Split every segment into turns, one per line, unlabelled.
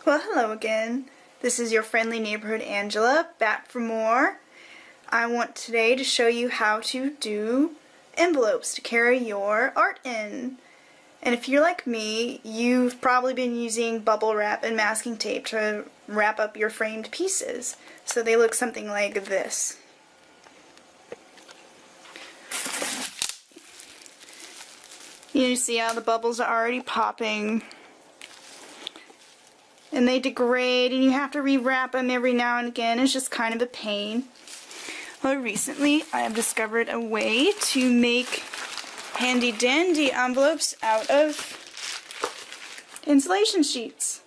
Well, hello again. This is your friendly neighborhood Angela, back for more. I want today to show you how to do envelopes to carry your art in. And if you're like me, you've probably been using bubble wrap and masking tape to wrap up your framed pieces. So they look something like this. You see how the bubbles are already popping. And they degrade and you have to rewrap them every now and again. It's just kind of a pain. Well, recently I have discovered a way to make handy dandy envelopes out of insulation sheets.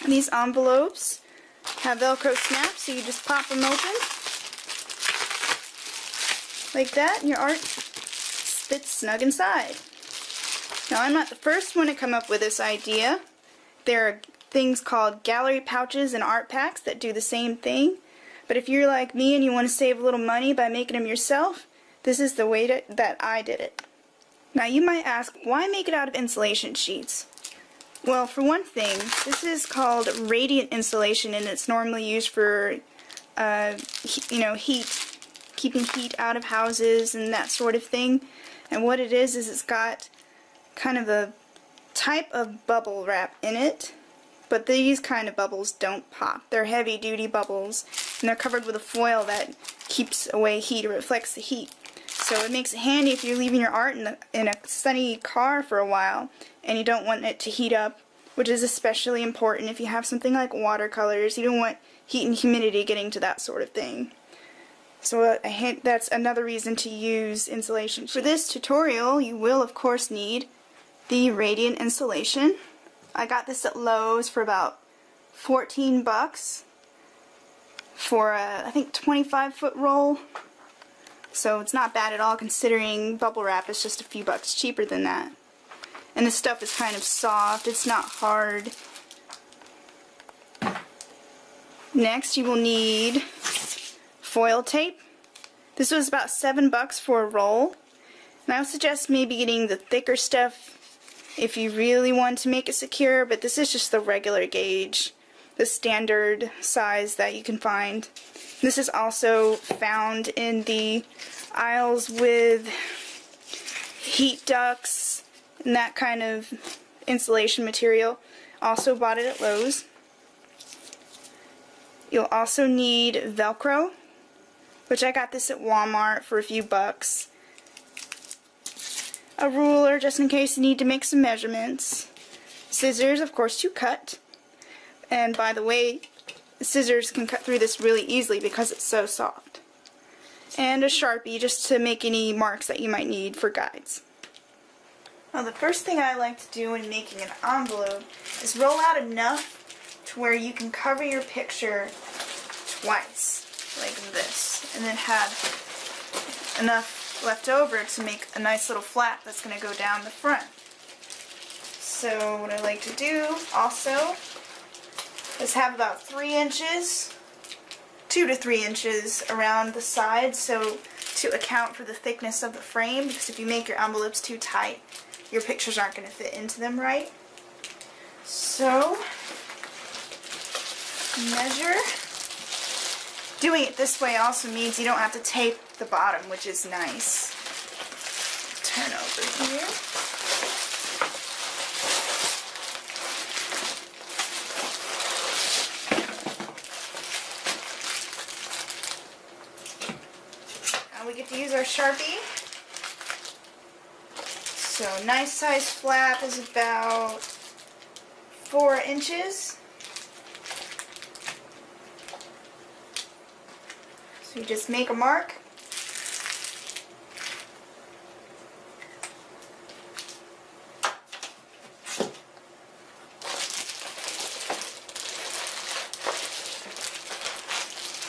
And these envelopes have Velcro snaps, so you just pop them open like that and your art fits snug inside. Now, I'm not the first one to come up with this idea. There are things called gallery pouches and art packs that do the same thing. But if you're like me and you want to save a little money by making them yourself, this is the way that I did it. Now, you might ask, why make it out of insulation sheets? Well, for one thing, this is called radiant insulation, and it's normally used for, heat, keeping heat out of houses and that sort of thing. And what it is it's got kind of a type of bubble wrap in it, but these kind of bubbles don't pop. They're heavy duty bubbles and they're covered with a foil that keeps away heat or reflects the heat. So it makes it handy if you're leaving your art in a sunny car for a while and you don't want it to heat up, which is especially important if you have something like watercolors. You don't want heat and humidity getting to that sort of thing. So that's another reason to use insulation sheets. For this tutorial you will of course need the radiant insulation. I got this at Lowe's for about 14 bucks for a, I think, 25-foot roll. So it's not bad at all considering bubble wrap is just a few bucks cheaper than that. And this stuff is kind of soft, it's not hard. Next you will need foil tape. This was about 7 bucks for a roll. And I would suggest maybe getting the thicker stuff if you really want to make it secure, but this is just the regular gauge, the standard size that you can find. This is also found in the aisles with heat ducts and that kind of insulation material. Also bought it at Lowe's. You'll also need Velcro, which I got this at Walmart for a few bucks. A ruler just in case you need to make some measurements. Scissors, of course, to cut. And by the way, the scissors can cut through this really easily because it's so soft. And a Sharpie just to make any marks that you might need for guides. Now, the first thing I like to do when making an envelope is roll out enough to where you can cover your picture twice, like this, and then have enough left over to make a nice little flap that's going to go down the front. So what I like to do also is have about 3 inches, 2 to 3 inches around the sides, so to account for the thickness of the frame, because if you make your envelopes too tight, your pictures aren't going to fit into them right. So measure. Doing it this way also means you don't have to tape the bottom, which is nice. Turn over here. Now we get to use our Sharpie. So nice size flap is about 4 inches. So you just make a mark.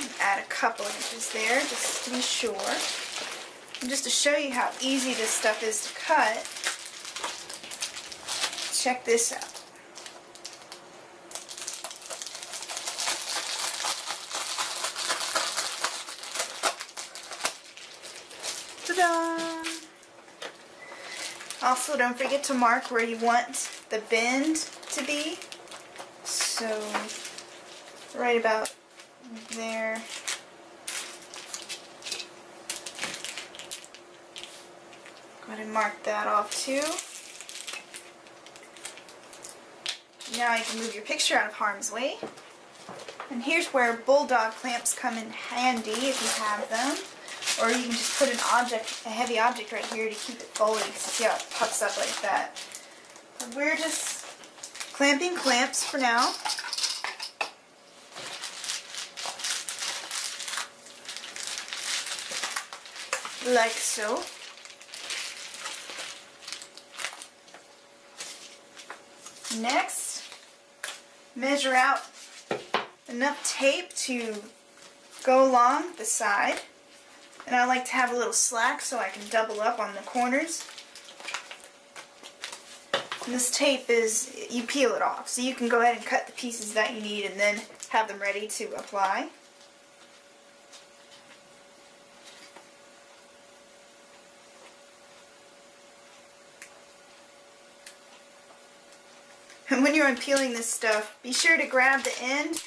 And add a couple inches there just to be sure. And just to show you how easy this stuff is to cut, check this out. Ta-da! Also, don't forget to mark where you want the bend to be. So, right about there. Go ahead and mark that off too. Now you can move your picture out of harm's way. And here's where bulldog clamps come in handy if you have them. Or you can just put an object, a heavy object right here to keep it folded, because you see how it puffs up like that. But we're just clamping clamps for now. Like so. Next, measure out enough tape to go along the side. And I like to have a little slack so I can double up on the corners. And this tape is, you peel it off, so you can go ahead and cut the pieces that you need and then have them ready to apply. And when you're unpeeling this stuff, be sure to grab the end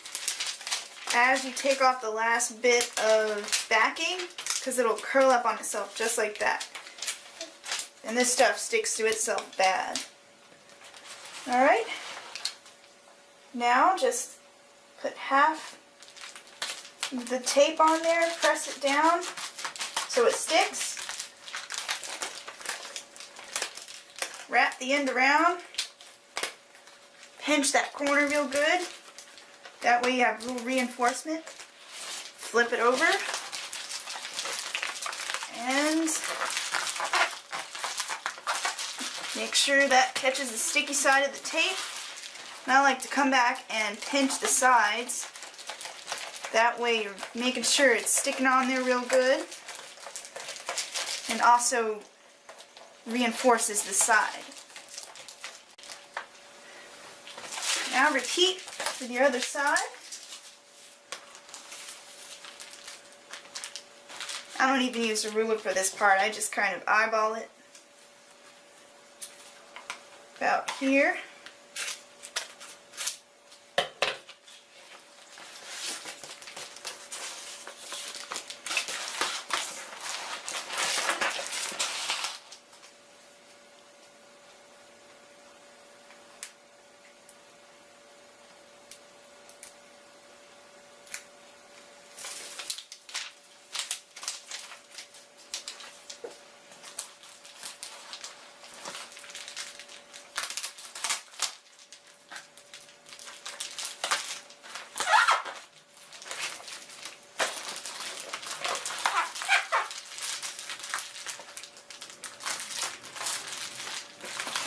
as you take off the last bit of backing, because it'll curl up on itself just like that. And this stuff sticks to itself bad. Alright, now just put half the tape on there, press it down so it sticks. Wrap the end around, pinch that corner real good. That way you have a little reinforcement. Flip it over. And make sure that catches the sticky side of the tape. And I like to come back and pinch the sides. That way you're making sure it's sticking on there real good. And also reinforces the side. Now repeat with your other side. I don't even use a ruler for this part, I just kind of eyeball it about here.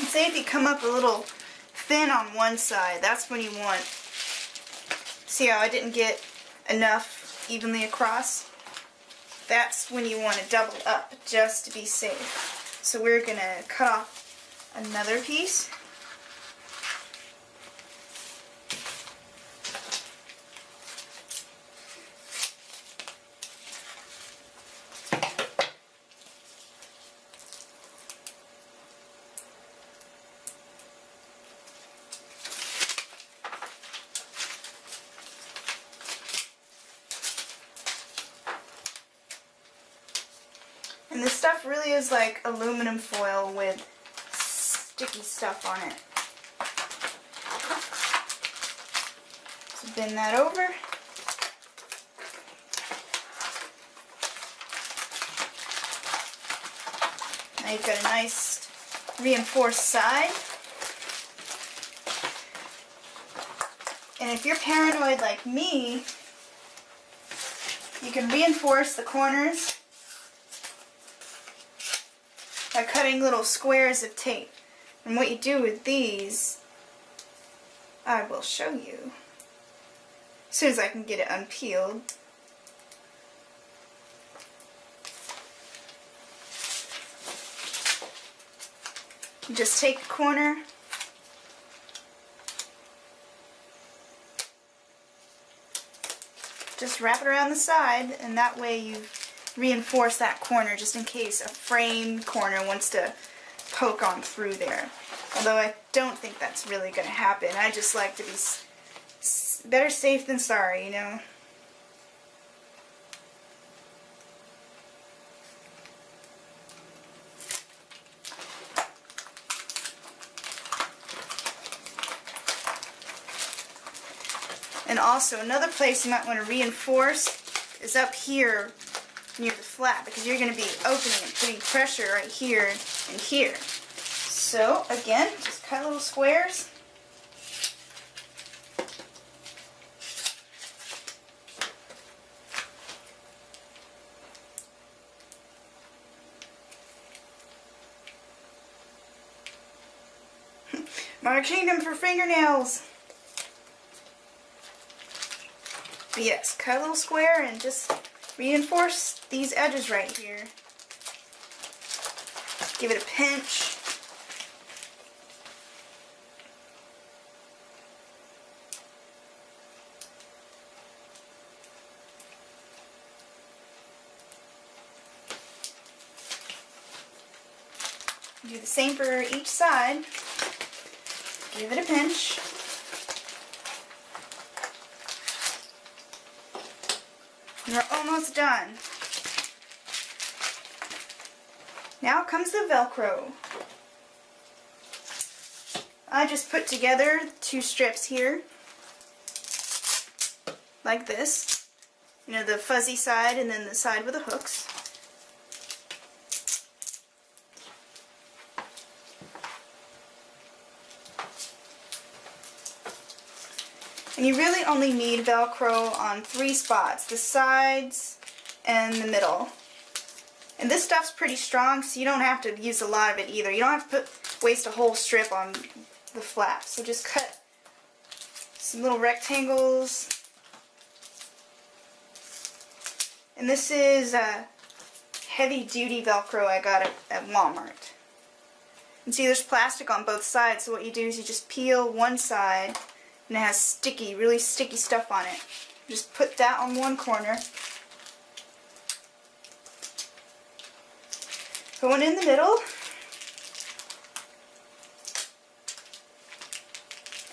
Say if you come up a little thin on one side, that's when you want, see how I didn't get enough evenly across? That's when you want to double up just to be safe. So we're going to cut off another piece. And this stuff really is like aluminum foil with sticky stuff on it. So bend that over. Now you've got a nice reinforced side. And if you're paranoid like me, you can reinforce the corners by cutting little squares of tape. And what you do with these, I will show you as soon as I can get it unpeeled. You just take the corner, just wrap it around the side, and that way you've reinforce that corner just in case a frame corner wants to poke on through there. Although I don't think that's really going to happen. I just like to be better safe than sorry, you know. And also, another place you might want to reinforce is up here near the flap, because you're going to be opening and putting pressure right here and here. So, again, just cut little squares. Marking them for fingernails. But yes, cut a little square and just reinforce these edges right here. Give it a pinch. Do the same for each side. Give it a pinch. We're almost done. Now comes the Velcro. I just put together 2 strips here, like this. You know, the fuzzy side and then the side with the hooks. And you really only need Velcro on 3 spots, the sides and the middle. And this stuff's pretty strong, so you don't have to use a lot of it either. You don't have to waste a whole strip on the flap. So just cut some little rectangles. And this is heavy duty Velcro I got at Walmart. And see, there's plastic on both sides, so what you do is you just peel one side, and it has really sticky stuff on it. Just put that on one corner. Put one in the middle.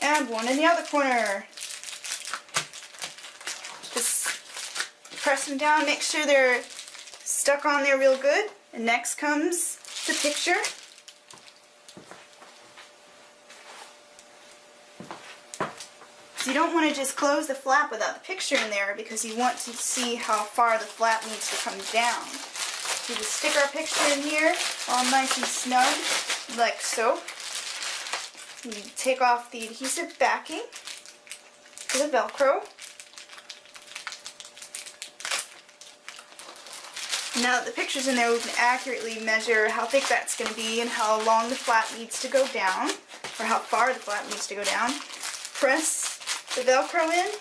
And one in the other corner. Just press them down, make sure they're stuck on there real good. And next comes the picture. So you don't want to just close the flap without the picture in there, because you want to see how far the flap needs to come down. So we just stick our picture in here, all nice and snug, like so. You take off the adhesive backing for the Velcro. Now that the picture's in there, we can accurately measure how thick that's going to be and how long the flap needs to go down, or how far the flap needs to go down. Press the Velcro in.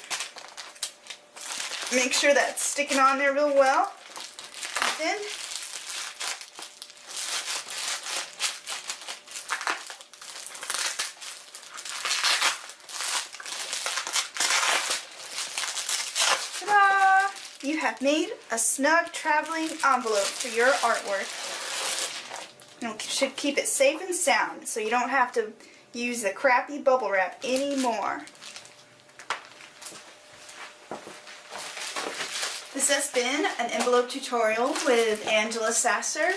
Make sure that's sticking on there real well. And then ta-da! You have made a snug traveling envelope for your artwork. You should keep it safe and sound, so you don't have to use the crappy bubble wrap anymore. This has been an envelope tutorial with Angela Sasser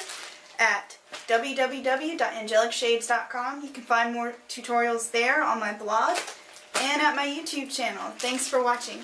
at www.angelicshades.com. You can find more tutorials there on my blog and at my YouTube channel. Thanks for watching.